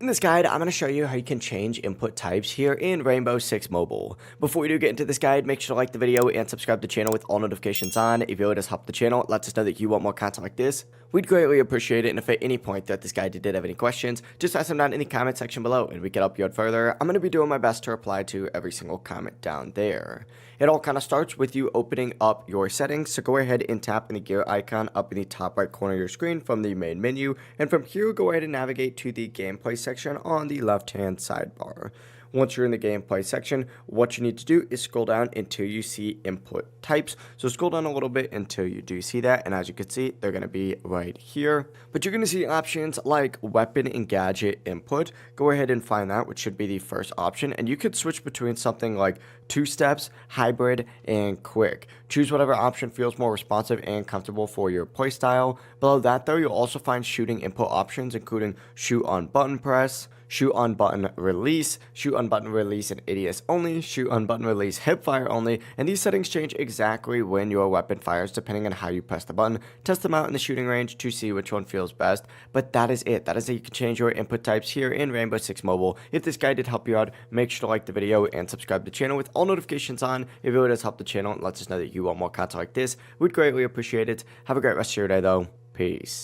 In this guide, I'm going to show you how you can change input types here in Rainbow Six Mobile. Before we do get into this guide, make sure to like the video and subscribe to the channel with all notifications on. If you would just help the channel, it lets us know that you want more content like this. We'd greatly appreciate it, and if at any point throughout this guide you did have any questions, just ask them down in the comment section below and we can help you out further. I'm going to be doing my best to reply to every single comment down there. It all kind of starts with you opening up your settings, so go ahead and tap in the gear icon up in the top right corner of your screen from the main menu, and from here go ahead and navigate to the gameplay section on the left hand sidebar. Once you're in the gameplay section, what you need to do is scroll down until you see input types. So scroll down a little bit until you do see that, and as you can see, they're going to be right here. But you're going to see options like weapon and gadget input. Go ahead and find that, which should be the first option, and you could switch between something like 2 steps, hybrid, and quick. Choose whatever option feels more responsive and comfortable for your playstyle. Below that though, you'll also find shooting input options, including shoot on button press, shoot on button release, shoot on button release and ADS only, shoot on button release hip fire only, and these settings change exactly when your weapon fires depending on how you press the button. Test them out in the shooting range to see which one feels best, but that is it. That is how you can change your input types here in Rainbow Six Mobile. If this guide did help you out, make sure to like the video and subscribe to the channel with all notifications on. If it really does help the channel and lets us know that you want more content like this, we'd greatly appreciate it. Have a great rest of your day though. Peace.